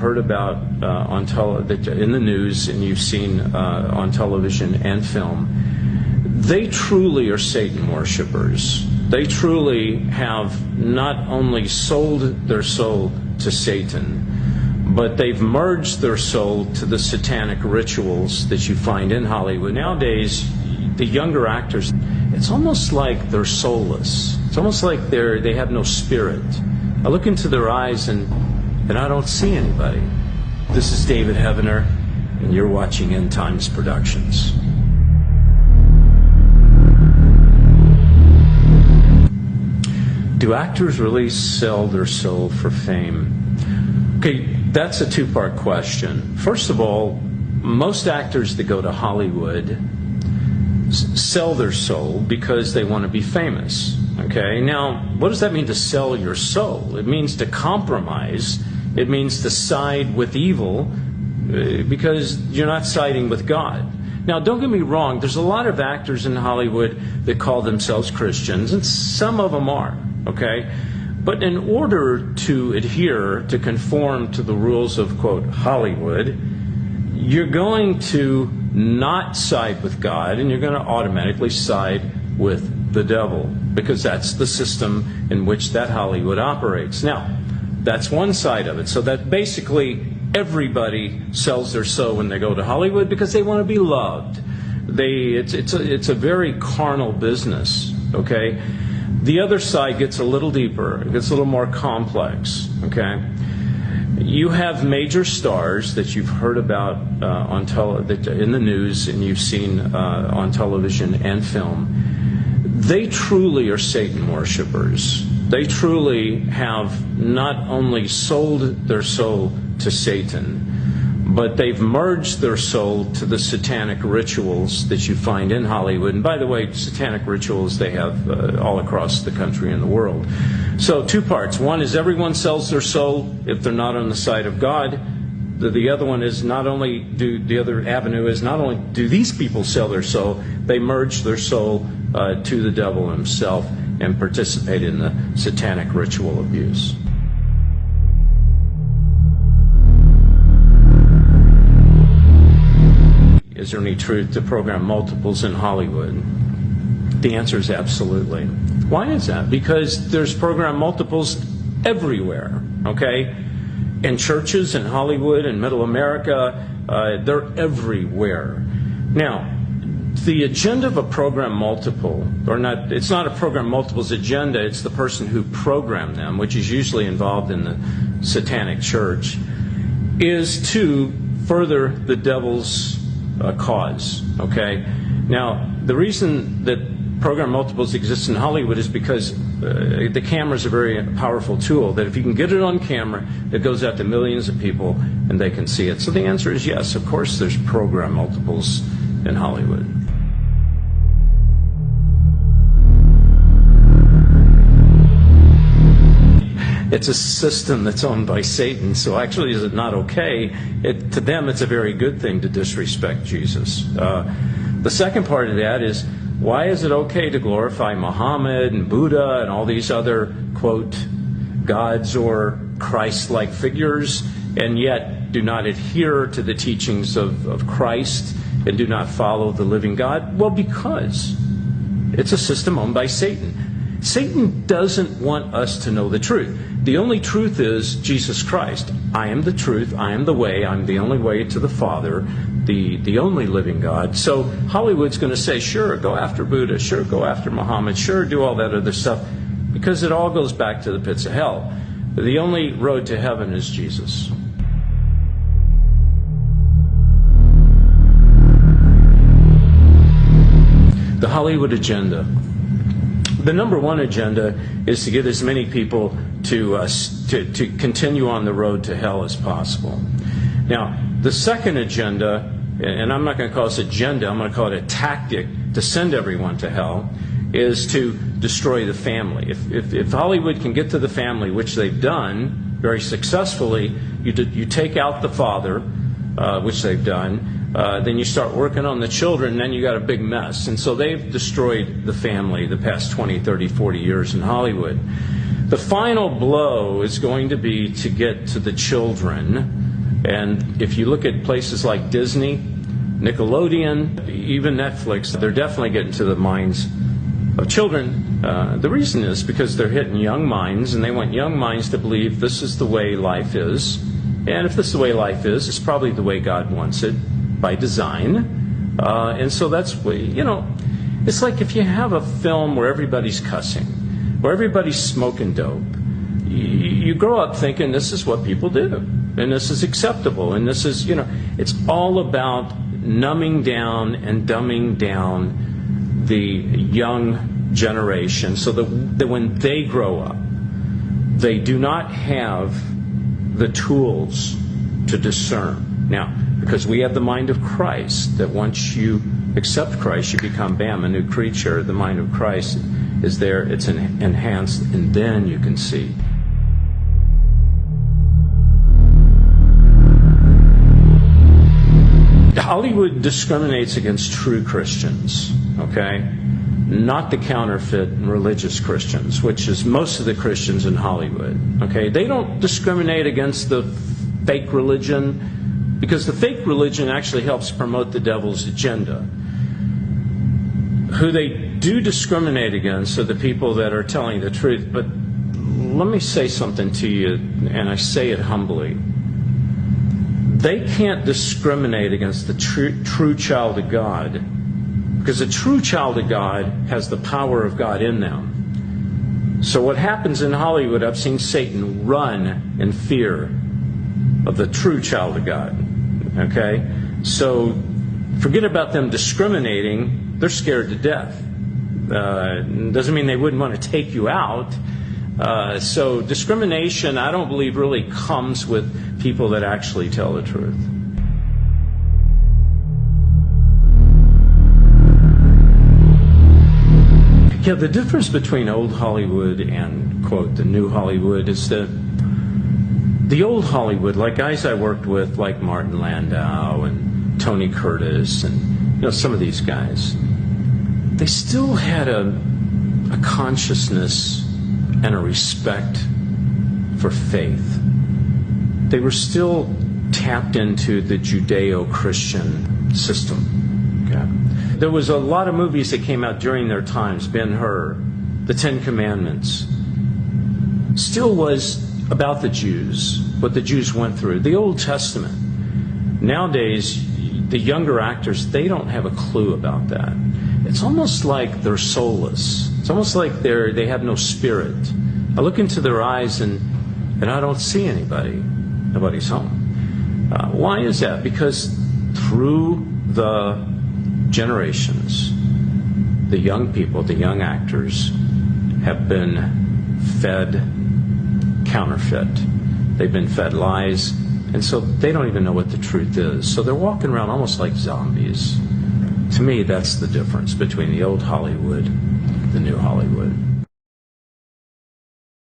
heard about in the news and you've seen on television and film, they truly are Satan worshipers. They truly have not only sold their soul to Satan, but they've merged their soul to the satanic rituals that you find in Hollywood. Nowadays, the younger actors, it's almost like they're soulless. It's almost like they have no spirit. I look into their eyes and I don't see anybody. This is David Heavener, and you're watching End Times Productions. Do actors really sell their soul for fame? Okay, that's a two-part question. First of all, most actors that go to Hollywood sell their soul because they want to be famous. Okay, now what does that mean, to sell your soul? It means to compromise. It means to side with evil because you're not siding with God. Now, don't get me wrong, there's a lot of actors in Hollywood that call themselves Christians, and some of them are, okay? But in order to adhere, to conform to the rules of, quote, Hollywood, you're going to not side with God, and you're going to automatically side with the devil, because that's the system in which that Hollywood operates. Now, that's one side of it. So that basically everybody sells their soul when they go to Hollywood because they want to be loved. It's a very carnal business, okay? The other side gets a little deeper. It gets a little more complex, okay? You have major stars that you've heard about in the news and you've seen on television and film. They truly are Satan worshipers. They truly have not only sold their soul to Satan, but they've merged their soul to the satanic rituals that you find in Hollywood. And by the way, satanic rituals they have all across the country and the world. So two parts. One is everyone sells their soul if they're not on the side of God. The other one is the other avenue is not only do these people sell their soul, they merge their soul to the devil himself and participate in the satanic ritual abuse. Is there any truth to program multiples in Hollywood? The answer is absolutely. Why is that? Because there's program multiples everywhere, okay? In churches, in Hollywood, in Middle America, they're everywhere. Now, the agenda of a program multiple, it's not a program multiple's agenda, it's the person who programmed them, which is usually involved in the satanic church, is to further the devil's cause, okay? Now, the reason that program multiples exist in Hollywood is because the camera is a very powerful tool that if you can get it on camera, it goes out to millions of people and they can see it. So the answer is yes, of course there's program multiples in Hollywood. It's a system that's owned by Satan, so actually is it not okay? To them it's a very good thing to disrespect Jesus. The second part of that is, why is it okay to glorify Muhammad and Buddha and all these other, quote, gods or Christ-like figures, and yet do not adhere to the teachings of Christ and do not follow the living God? Well, because it's a system owned by Satan. Satan doesn't want us to know the truth. The only truth is Jesus Christ. I am the truth. I am the way. I'm the only way to the Father, the only living God. So Hollywood's going to say, sure, go after Buddha. Sure, go after Muhammad. Sure, do all that other stuff. Because it all goes back to the pits of hell. The only road to heaven is Jesus. The Hollywood agenda. The number one agenda is to get as many people to continue on the road to hell as possible. Now, the second agenda, and I'm not going to call this agenda, I'm going to call it a tactic to send everyone to hell, is to destroy the family. If Hollywood can get to the family, which they've done very successfully, you take out the father, which they've done, then you start working on the children, and then you got a big mess. And so they've destroyed the family the past 20, 30, 40 years in Hollywood. The final blow is going to be to get to the children And if you look at places like Disney, Nickelodeon, even Netflix, they're definitely getting to the minds of children. The reason is because they're hitting young minds, and they want young minds to believe this is the way life is. And if this is the way life is, it's probably the way God wants it by design. And so that's, it's like if you have a film where everybody's cussing, where everybody's smoking dope, you grow up thinking this is what people do, and this is acceptable, and this is, it's all about numbing down and dumbing down the young generation so that when they grow up, they do not have the tools to discern. Now, because we have the mind of Christ, that once you accept Christ, you become, bam, a new creature. The mind of Christ is there, it's enhanced, and then you can see. Hollywood discriminates against true Christians, okay? Not the counterfeit and religious Christians, which is most of the Christians in Hollywood, okay? They don't discriminate against the fake religion, because the fake religion actually helps promote the devil's agenda. Who they do discriminate against are the people that are telling the truth. But let me say something to you, and I say it humbly. They can't discriminate against the true child of God, because a true child of God has the power of God in them. So what happens in Hollywood, I've seen Satan run in fear of the true child of God. Okay? So forget about them discriminating. They're scared to death. Doesn't mean they wouldn't want to take you out. So discrimination, I don't believe, really comes with people that actually tell the truth. Yeah, the difference between old Hollywood and, quote, the new Hollywood is that the old Hollywood, like guys I worked with, like Martin Landau and Tony Curtis and some of these guys, they still had a consciousness and a respect for faith. They were still tapped into the Judeo-Christian system. Okay? There was a lot of movies that came out during their times, Ben-Hur, the Ten Commandments, still was about the Jews, what the Jews went through. The Old Testament. Nowadays, the younger actors, they don't have a clue about that. It's almost like they're soulless. It's almost like they have no spirit. I look into their eyes and I don't see anybody. Nobody's home. Why is that? Because through the generations, the young people, the young actors, have been fed counterfeit. They've been fed lies, and so they don't even know what the truth is. So they're walking around almost like zombies. To me, that's the difference between the old Hollywood and the new Hollywood.